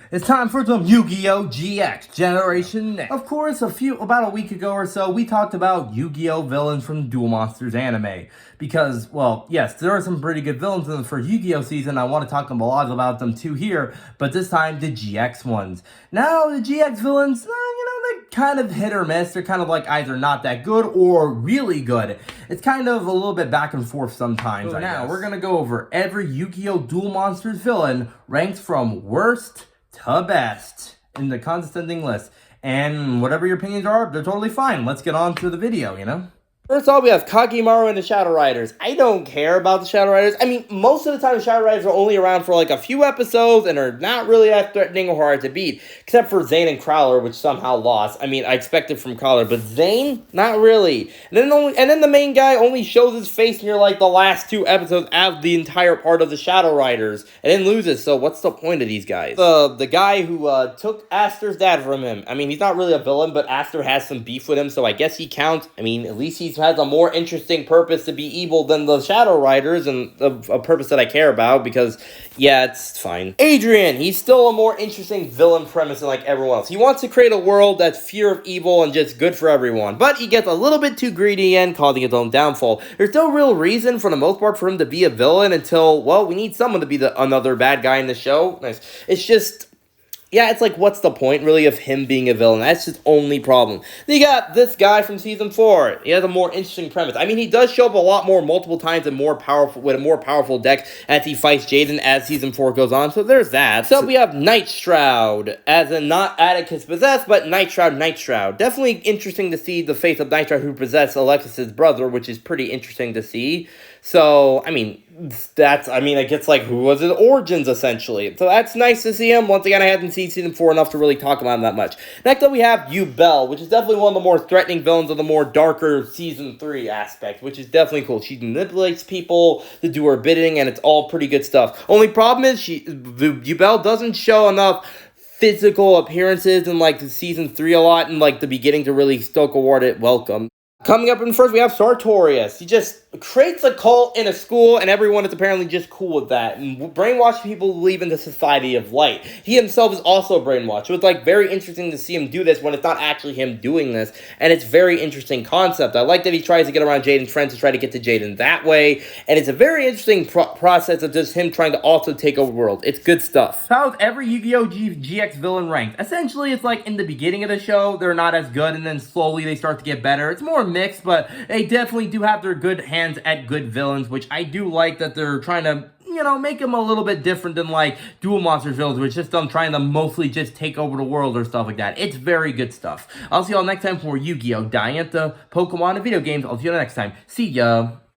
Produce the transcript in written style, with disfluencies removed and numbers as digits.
It's time for some Yu-Gi-Oh! GX Generation Next. Of course, about a week ago or so, we talked about Yu-Gi-Oh! Villains from Duel Monsters anime. Because, well, yes, there are some pretty good villains in the first Yu-Gi-Oh! Season. I want to talk a lot about them too here, but this time the GX ones. Now, the GX villains, they're kind of hit or miss. They're kind of like either not that good or really good. It's kind of a little bit back and forth sometimes. So now, we're going to go over every Yu-Gi-Oh! Duel Monsters villain ranked from worst to best in the condescending list. And whatever your opinions are, they're totally fine. Let's get on to the video, First off, we have Kagimaru and the Shadow Riders. I don't care about the Shadow Riders. I mean, most of the time, the Shadow Riders are only around for like a few episodes and are not really that threatening or hard to beat, except for Zane and Crowler, which somehow lost. I mean, I expected from Crowler, but Zane, not really. And then the main guy only shows his face near like the last two episodes of the entire part of the Shadow Riders, and then loses. So what's the point of these guys? The guy who took Aster's dad from him. I mean, he's not really a villain, but Aster has some beef with him, so I guess he counts. I mean, at least he's has a more interesting purpose to be evil than the Shadow Riders, and a purpose that I care about, because, yeah, it's fine. Adrian, he's still a more interesting villain premise than, like, everyone else. He wants to create a world that's fear of evil and just good for everyone, but he gets a little bit too greedy and causing his own downfall. There's no real reason, for the most part, for him to be a villain until, well, we need someone to be another bad guy in the show. Nice. It's just... yeah, it's like, what's the point, really, of him being a villain? That's his only problem. Then you got this guy from Season 4. He has a more interesting premise. I mean, he does show up a lot more multiple times and with a more powerful deck as he fights Jaden as Season 4 goes on, so there's that. So we have Night Shroud, as in not Atticus possessed, but Night Shroud. Definitely interesting to see the face of Night Shroud who possessed Alexis's brother, which is pretty interesting to see. So, I mean, it gets like, who was his origins, essentially. So that's nice to see him. Once again, I haven't seen Season 4 enough to really talk about him that much. Next up, we have Yugioh, which is definitely one of the more threatening villains of the more darker Season 3 aspect, which is definitely cool. She manipulates people to do her bidding, and it's all pretty good stuff. Only problem is, Yugioh doesn't show enough physical appearances in, like, the Season 3 a lot, and, like, the beginning to really stoke award it welcome. Coming up in first, we have Sartorius. He just creates a cult in a school, and everyone is apparently just cool with that, and brainwashing people to believe in the Society of Light. He himself is also brainwashed, so it's, like, very interesting to see him do this when it's not actually him doing this, and it's a very interesting concept. I like that he tries to get around Jaden's friends to try to get to Jaden that way, and it's a very interesting process of just him trying to also take over the world. It's good stuff. How's every Yu-Gi-Oh! GX villain ranked? Essentially, it's like in the beginning of the show, they're not as good, and then slowly they start to get better. It's more mixed, but they definitely do have their good hands at good villains, which I do like that they're trying to, make them a little bit different than, like, Duel Monsters villains, which just them trying to mostly just take over the world or stuff like that. It's very good stuff. I'll see y'all next time for Yu-Gi-Oh! Diantha, Pokemon, and video games. I'll see you next time. See ya!